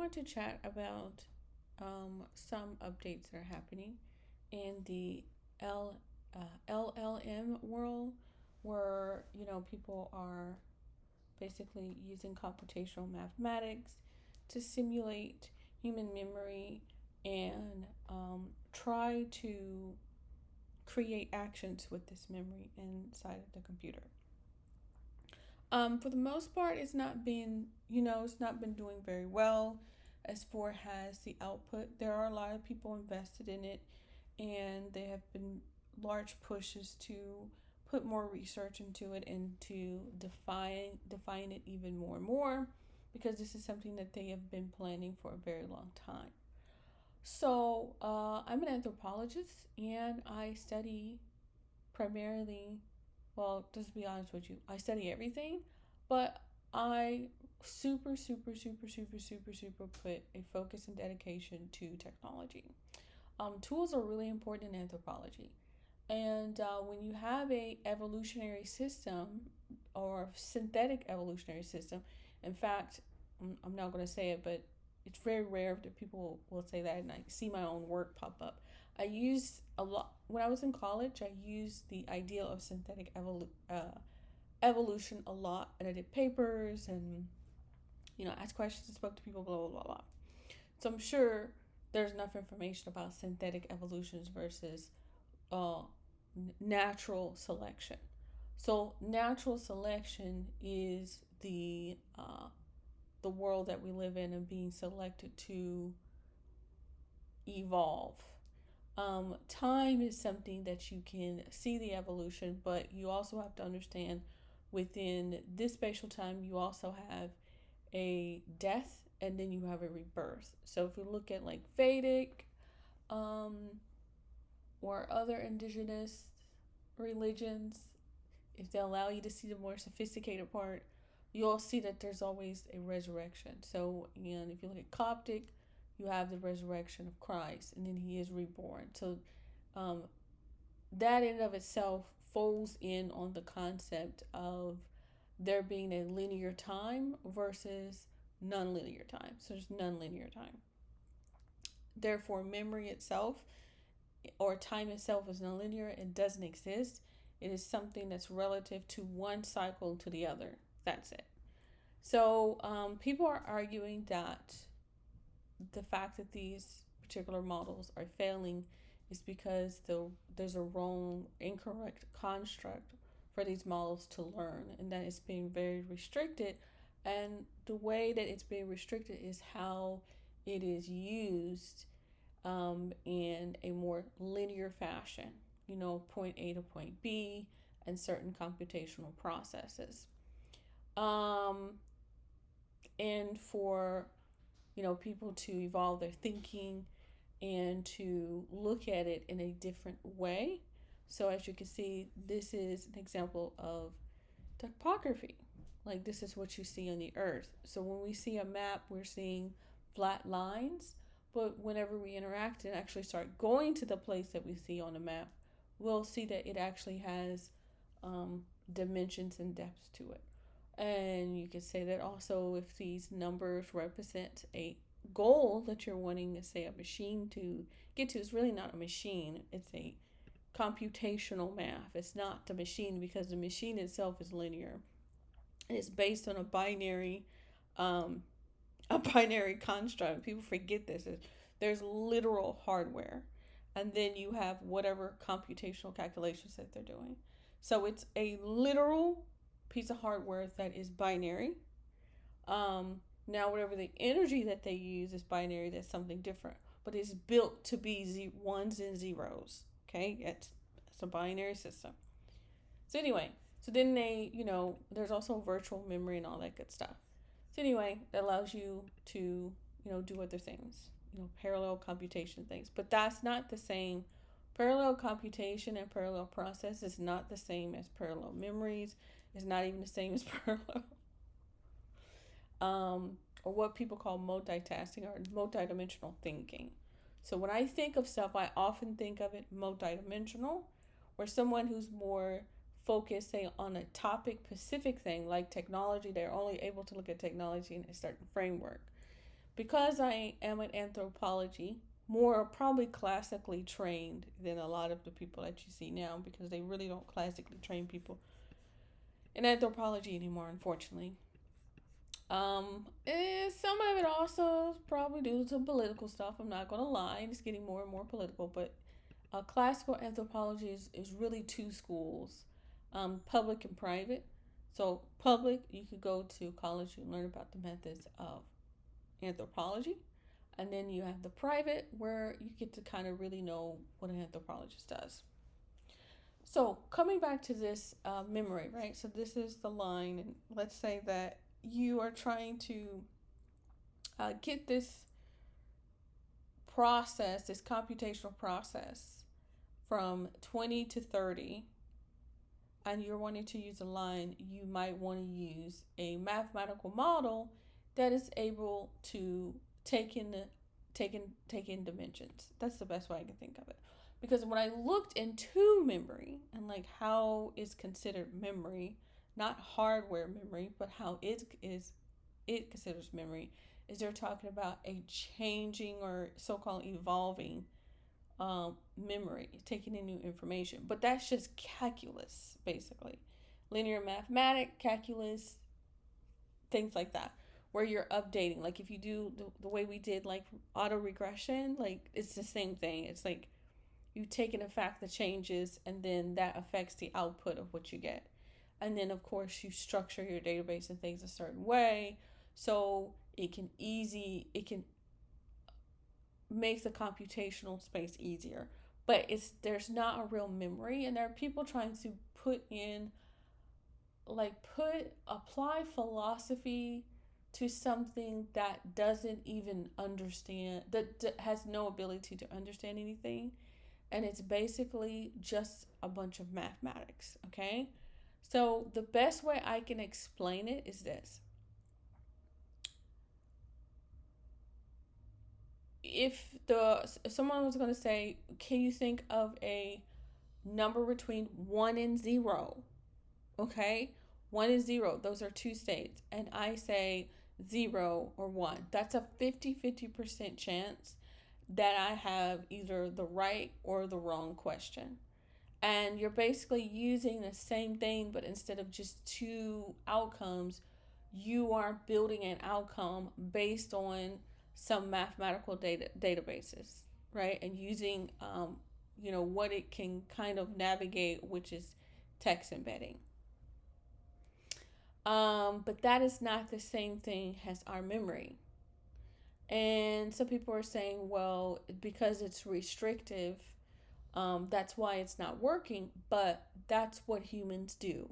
want to chat about some updates that are happening in the L, LLM world, where people are basically using computational mathematics to simulate human memory and try to create actions with this memory inside of the computer. For the most part, it's not been doing very well as far as the output. There are a lot of people invested in it, and there have been large pushes to put more research into it and to define it even more and more, because this is something that they have been planning for a very long time. So, I'm an anthropologist and I study primarily, well, just to be honest with you, I study everything, but I super put a focus and dedication to technology. Tools are really important in anthropology. And when you have a evolutionary system or synthetic evolutionary system, in fact, I'm not going to say it, but it's very rare that people will say that, and I see my own work pop up. I used a lot when I was in college. I used the idea of synthetic evolution a lot, and I did papers and asked questions and spoke to people, blah blah blah blah. So I'm sure there's enough information about synthetic evolutions versus uh, natural selection. So natural selection is the world that we live in and being selected to evolve. Time is something that you can see the evolution, but you also have to understand within this spatial time, you also have a death and then you have a rebirth. So if we look at like Vedic um, or other indigenous religions, if they allow you to see the more sophisticated part, you'll see that there's always a resurrection. So, and if you look at Coptic, you have the resurrection of Christ, and then he is reborn. So, um, that in and of itself folds in on the concept of there being a linear time versus nonlinear time. So, there's nonlinear time. Therefore, memory itself or time itself is nonlinear. It doesn't exist. It is something that's relative to one cycle to the other. That's it. So people are arguing that the fact that these particular models are failing is because there's a wrong, incorrect construct for these models to learn, and that it's being very restricted. And the way that it's being restricted is how it is used in a more linear fashion, point A to point B, and certain computational processes. Um, and for, people to evolve their thinking and to look at it in a different way. So, as you can see, this is an example of topography. Like, this is what you see on the earth. So, when we see a map, we're seeing flat lines. But whenever we interact and actually start going to the place that we see on the map, we'll see that it actually has dimensions and depths to it. And you could say that also if these numbers represent a goal that you're wanting, to say, a machine to get to, it's really not a machine. It's a computational math. It's not the machine because the machine itself is linear. And it's based on um, a binary construct. People forget this. There's literal hardware, and then you have whatever computational calculations that they're doing. So it's a literal piece of hardware that is binary. Now, whatever the energy that they use is binary. That's something different, but it's built to be ones and zeros. Okay, it's a binary system. So anyway, so then there's also virtual memory and all that good stuff. So anyway, that allows you to, do other things, parallel computation things. But that's not the same. Parallel computation and parallel process is not the same as parallel memories. It's not even the same as parallel, or what people call multitasking or multidimensional thinking. So when I think of stuff, I often think of it multidimensional, or someone who's more focused, say, on a topic specific thing like technology. They're only able to look at technology in a certain framework. Because I am in anthropology, more probably classically trained than a lot of the people that you see now, because they really don't classically train people in anthropology anymore, unfortunately. And some of it also is probably due to political stuff. I'm not gonna lie, it's getting more and more political. But classical anthropology is really two schools, public and private. So public, you could go to college and learn about the methods of anthropology, and then you have the private where you get to kind of really know what an anthropologist does. So coming back to this memory, right? So this is the line, and let's say that you are trying to get this process, this computational process, from 20 to 30, and you're wanting to use a line, you might want to use a mathematical model that is able to take in take in dimensions. That's the best way I can think of it. Because when I looked into memory and like how is considered memory, not hardware memory, but how it considers memory, is they're talking about a changing or so-called evolving memory, taking in new information. But that's just calculus, basically. Linear mathematics, calculus, things like that, where you're updating. Like if you do the way we did, like auto regression, like it's the same thing. It's like you take in a fact that changes, and then that affects the output of what you get. And then, of course, you structure your database and things a certain way so it can makes the computational space easier. But there's not a real memory, and there are people trying to put apply philosophy to something that doesn't even understand, that has no ability to understand anything, and it's basically just a bunch of mathematics. Okay, so the best way I can explain it is this: if someone was going to say, can you think of a number between 1 and 0? Okay, 1 and 0, those are two states, and I say 0 or 1. That's a 50-50% chance that I have either the right or the wrong question. And you're basically using the same thing, but instead of just two outcomes, you are building an outcome based on some mathematical databases, right? And using what it can kind of navigate, which is text embedding. But that is not the same thing as our memory. And some people are saying, well, because it's restrictive, that's why it's not working. But that's what humans do.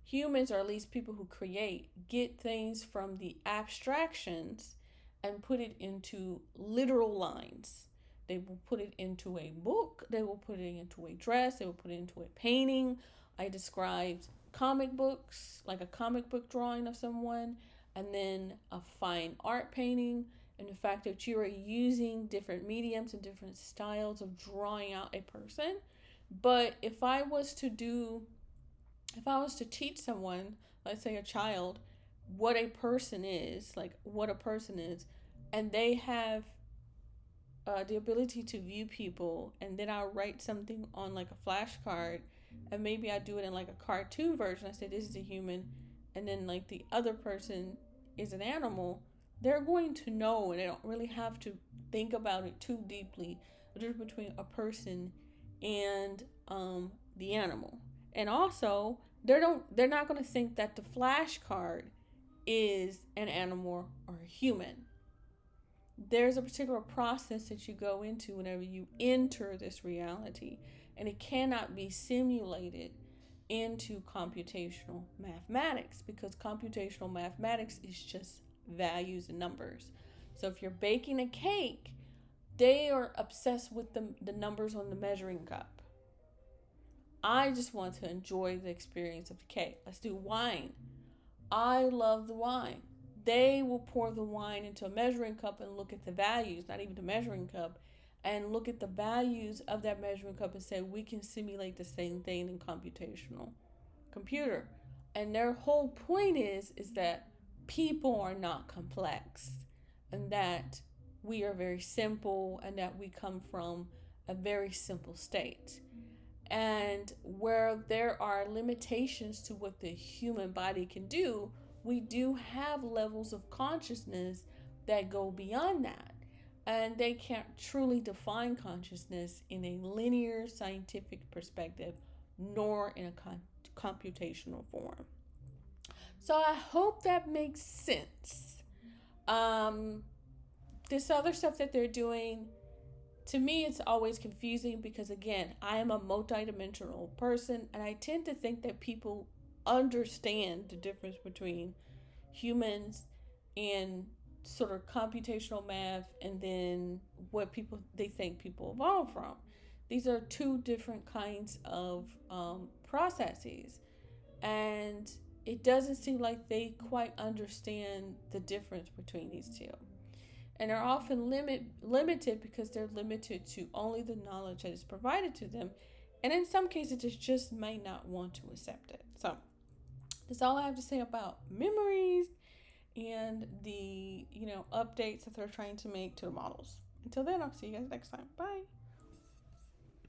Humans, or at least people who create, get things from the abstractions and put it into literal lines. They will put it into a book, they will put it into a dress, they will put it into a painting. I described comic books, like a comic book drawing of someone, and then a fine art painting, and the fact that you are using different mediums and different styles of drawing out a person. But if I was to teach someone, let's say a child, what a person is, and they have the ability to view people, and then I'll write something on like a flashcard, and maybe I do it in like a cartoon version. I say this is a human, and then like the other person is an animal. They're going to know, and they don't really have to think about it too deeply. The difference between a person and the animal, and also they're not going to think that the flashcard is an animal or a human. There's a particular process that you go into whenever you enter this reality, and it cannot be simulated into computational mathematics, because computational mathematics is just values and numbers. So if you're baking a cake, they are obsessed with the numbers on the measuring cup. I just want to enjoy the experience of the cake. Let's do wine. I love the wine. They will pour the wine into a measuring cup and look at the values, not even the measuring cup, and look at the values of that measuring cup and say, we can simulate the same thing in computational computer. And their whole point is that people are not complex. and that we are very simple and that we come from a very simple state. And where there are limitations to what the human body can do, we do have levels of consciousness that go beyond that. And they can't truly define consciousness in a linear scientific perspective, nor in a computational form. So I hope that makes sense. Um, this other stuff that they're doing, to me, it's always confusing because, again, I am a multidimensional person and I tend to think that people understand the difference between humans and sort of computational math and then what people they think people evolve from. These are two different kinds of processes, and it doesn't seem like they quite understand the difference between these two, and are often limited because they're limited to only the knowledge that is provided to them, and in some cases they just may not want to accept it. So that's all I have to say about memories and the updates that they're trying to make to the models. Until then, I'll see you guys next time. Bye.